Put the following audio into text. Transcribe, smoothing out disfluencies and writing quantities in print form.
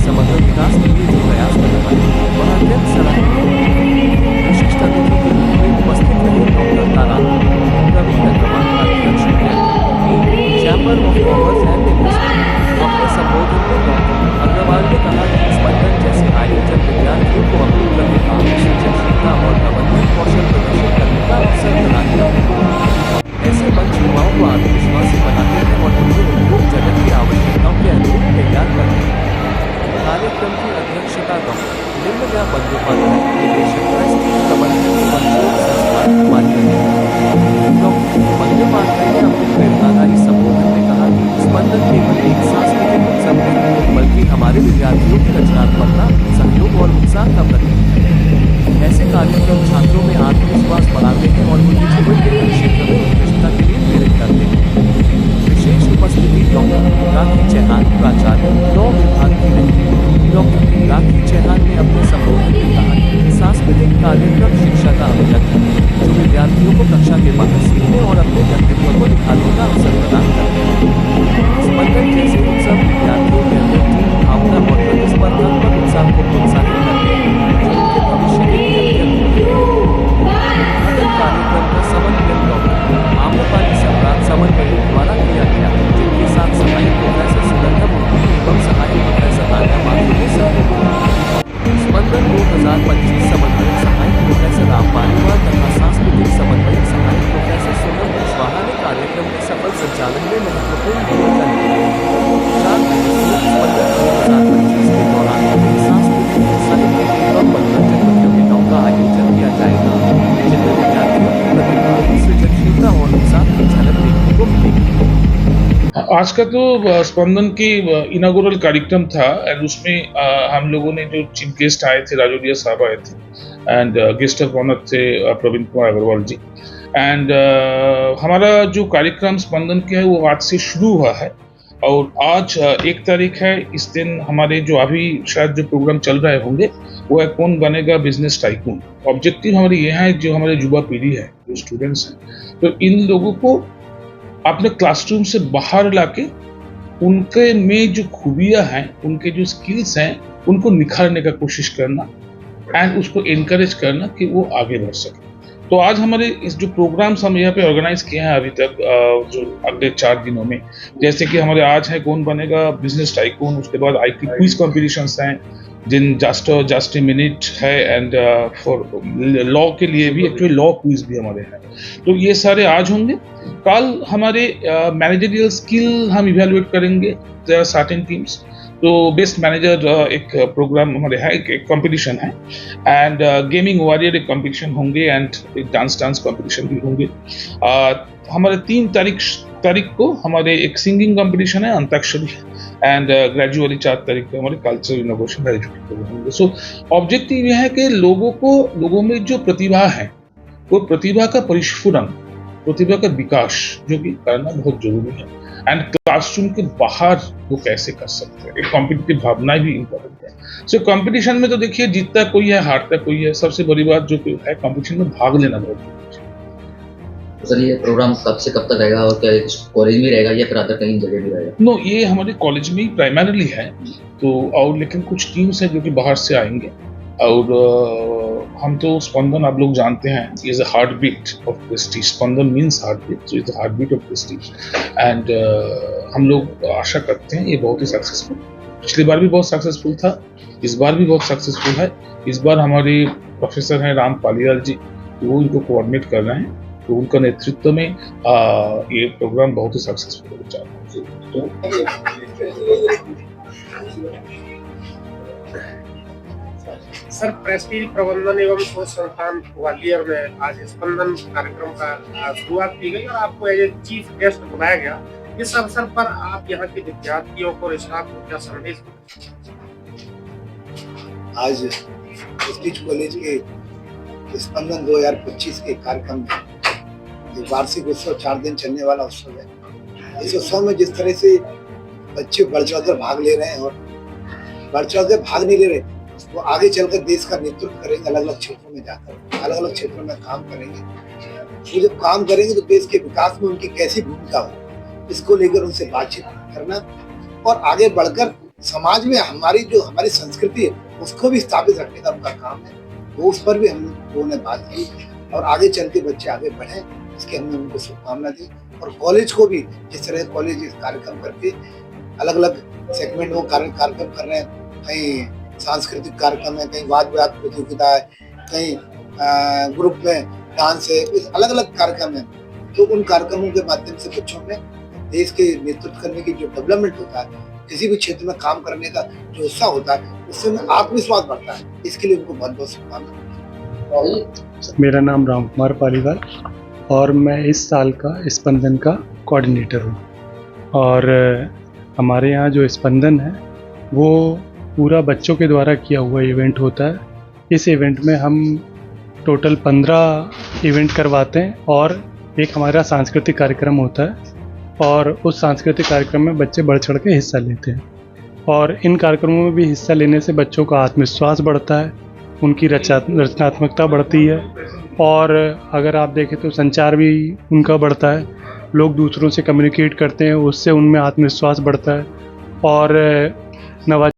समग्र विकास के लिए जो प्रयास कर रहा है वह अत्यंत सराहनीय है। विशिष्ट अतिथि के रूप में उपस्थित रहे डॉक्टर तारानाथ प्रवीण अग्रवाल, अध्यक्ष chamber of commerce and industry. अपने संबोधन में डॉक्टर अग्रवाल ने कहा कि स्पंदन जैसे आयोजन विद्यार्थियों को अपनी प्रतिभा, सृजनशीलता और प्रबंधन कौशल प्रदर्शित करने का अवसर प्रदान करते हैं। ऐसे मंच युवाओं को आत्मविश्वासी बनाते हैं और उन्हें उद्योग जगत की आवश्यकताओं के अनुरूप तैयार करते हैं। कार्यक्रम की अध्यक्षता डॉक्टर निर्मला बंदोपाध्याय, निदेशक प्रेस्टीज प्रबंधन एवं शोध संस्थान हिमालय ने। डॉक्टर बंदोपाध्याय ने अपने प्रेरणादायी संबोधन में कहा कि स्पंदन केवल एक सांस्कृतिक उत्सव नहीं बल्कि हमारे विद्यार्थियों की रचनात्मकता, सहयोग और उत्साह का प्रतीक है। ऐसे कार्यक्रम छात्रों में आत्मविश्वास बढ़ाते हैं और उनके जीवन के हर क्षेत्र में उत्कृष्टता के लिए प्रेरित करते हैं। विशेष उपस्थिति डॉक्टर राखी चौहान, प्राचार्य लॉ विभाग की रही। डॉक्टर राखी चौहान ने अपने संबोधन में कहा कि सांस्कृतिक कार्यक्रम शिक्षा का अभिलक्षण है जो विद्यार्थियों को कक्षा के बाहर सीखने और अपने व्यक्तित्व को निखारने का अवसर प्रदान करते हैं। स्पंदन जैसे उत्सव विद्यार्थियों के अंदर टीम भावना और प्रतिस्पर्धात्मक उत्साह को प्रोत्साहित करते हैं जो उनके भविष्य के लिए अत्यंत उद्घाटन कार्यक्रम का समन्वय डॉक्टर आम्रपाली सम्राट समन्वय द्वारा किया गया, जिनके साथ सहायक प्रोफेसर सुगंधा मूर्ति एवं सहायक प्रोफेसर तान्या माथुर ने सहयोग किया। स्पंदन 2025 समन्वयक सहायक प्रोफेसर राम पालीवाल तथा सांस्कृतिक समन्वयक सहायक प्रोफेसर सोनम कुशवाहा ने कार्यक्रम के सफल संचालन में महत्वपूर्ण भूमिका निभाई। 4 दिवसीय स्पंदन 2025 के दौरान सांस्कृतिक, साहित्यिक एवं मनोरंजन प्रतियोगिताओं का आयोजन किया जाएगा, जिनमें विद्यार्थियों की प्रतिभा, सृजनशीलता और उत्साह की झलक देखने को मिलेगी। आज का तो स्पंदन की इनॉग्रेशन कार्यक्रम था एंड उसमें हम लोगों ने जो चीफ गेस्ट आए थे, राजोदिया साहब आए थे एंड गेस्ट ऑफ ऑनर थे प्रवीण कुमार अग्रवाल जी। एंड हमारा जो कार्यक्रम स्पंदन का है वो आज से शुरू हुआ है और आज 1 तारीख है। इस दिन हमारे जो अभी शायद जो प्रोग्राम चल रहे होंगे वो है कौन बनेगा बिजनेस टाइकून। ऑब्जेक्टिव हमारे ये है, जो हमारे युवा पीढ़ी है, जो स्टूडेंट्स हैं, तो इन लोगों को अपने क्लासरूम से बाहर लाके उनके में जो खूबियां हैं, उनके जो स्किल्स हैं, उनको निखारने का कोशिश करना एंड उसको एनकरेज करना कि वो आगे बढ़ सके। तो आज हमारे इस जो प्रोग्राम्स हम यहाँ पे ऑर्गेनाइज किए हैं अभी तक जो अगले 4 दिनों में, जैसे कि हमारे आज है कौन बनेगा बिजनेस टाइकून, उसके बाद आईटी क्विज कॉम्पिटिशन्स हैं जिन जस्ट ए मिनट है एंड फॉर लॉ के लिए भी एक्चुअली लॉ क्विज भी हमारे हैं। तो ये सारे आज होंगे। कल हमारे मैनेजरियल स्किल हम इवेलुएट करेंगे, देयर आर सर्टेन टीम्स। तो बेस्ट मैनेजर एक प्रोग्राम हमारे है, एक कंपटीशन है एंड गेमिंग वॉरियर एक कंपटीशन होंगे एंड एक डांस कंपटीशन भी होंगे। हमारे 3 तारीख को हमारे एक सिंगिंग कंपटीशन है, अंताक्षरी, एंड ग्रेजुअली 4 तारीख को हमारे कल्चरल इनोवेशन होंगे। सो ऑब्जेक्टिव यह है कि लोगों में जो प्रतिभा है वो प्रतिभा का परिस्फुटन, प्रतिभा का विकास जो कि करना बहुत जरूरी है एंड क्लासरूम के बाहर वो कैसे कर सकते हैं। एक कॉम्पिटिटिव भावना भी इम्पोर्टेंट है। सो कंपटीशन में तो देखिए जीतता कोई है, हारता कोई है, सबसे बड़ी बात जो है कंपटीशन में भाग लेना बहुत जरूरी है। तो सर ये प्रोग्राम कब से कब तक रहेगा और क्या कॉलेज में रहेगा या फिर अदर कहीं जगह भी रहेगा? नो, ये हमारे कॉलेज में ही प्राइमरीली है तो, और लेकिन कुछ टीम्स हैं जो कि बाहर से आएंगे और हम तो स्पंदन आप लोग जानते हैं is a heart beat of Prestige. Spandan means heart beat, so is the heart beat of Prestige and हम लोग आशा करते हैं ये बहुत ही सक्सेसफुल। पिछली बार भी बहुत सक्सेसफुल था, इस बार भी बहुत सक्सेसफुल है। इस बार हमारे प्रोफेसर हैं राम पालीवाल जी, वो इनको कोऑर्डिनेट कर रहे हैं, तो उनका नेतृत्व में ये प्रोग्राम बहुत ही सक्सेसफुल हो जाएगा। सर, प्रेस्टीज प्रबंधन एवं शोध संस्थान ग्वालियर में आज स्पंदन कार्यक्रम का शुरुआत की गई और आपको एज ए चीफ गेस्ट बुलाया गया। इस अवसर पर आप यहाँ के विद्यार्थियों को स्टाफ को क्या संदेश दें? आज प्रेस्टीज कॉलेज के स्पंदन 2025 के कार्यक्रम में जो वार्षिक उत्सव 4 दिन चलने वाला उत्सव है, इस उत्सव में जिस तरह से बच्चे बढ़ चढ़कर भाग ले रहे हैं और बढ़ चढ़कर भाग नहीं ले रहे, वो आगे चलकर देश का नेतृत्व करेंगे, अलग अलग क्षेत्रों में जाकर अलग अलग क्षेत्रों में काम करेंगे। वो जब काम करेंगे तो देश के विकास में उनकी कैसी भूमिका हो, इसको लेकर उनसे बातचीत करना और आगे बढ़कर समाज में हमारी संस्कृति है उसको भी स्थापित रखने का उनका काम है। वो उस पर भी हम लोगों ने बात की और आगे चल के बच्चे आगे बढ़े, इसके हमने उनको शुभकामना दी। और कॉलेज को भी जिस तरह कॉलेज इस कार्यक्रम करके अलग अलग सेगमेंट में कार्यक्रम कर रहे हैं, कहीं सांस्कृतिक कार्यक्रम है, कहीं वाद विवाद प्रतियोगिता है, कहीं ग्रुप में डांस है, अलग अलग कार्यक्रम है। तो उन कार्यक्रमों के माध्यम से बच्चों में देश के नेतृत्व करने की जो डेवलपमेंट होता है, किसी भी क्षेत्र में काम करने का जो उत्साह होता है, उससे उनमें आत्मविश्वास बढ़ता है। इसके लिए उनको बहुत बहुत शुभकामनाएं। मेरा नाम राम कुमार पालीवाल और मैं इस साल का स्पंदन का कोऑर्डिनेटर हूँ। और हमारे यहाँ जो स्पंदन है वो पूरा बच्चों के द्वारा किया हुआ इवेंट होता है। इस इवेंट में हम टोटल 15 इवेंट करवाते हैं और एक हमारा सांस्कृतिक कार्यक्रम होता है और उस सांस्कृतिक कार्यक्रम में बच्चे बढ़ चढ़ के हिस्सा लेते हैं। और इन कार्यक्रमों में भी हिस्सा लेने से बच्चों का आत्मविश्वास बढ़ता है, उनकी रचनात्मकता बढ़ती है और अगर आप देखें तो संचार भी उनका बढ़ता है, लोग दूसरों से कम्युनिकेट करते हैं, उससे उनमें आत्मविश्वास बढ़ता है और नवा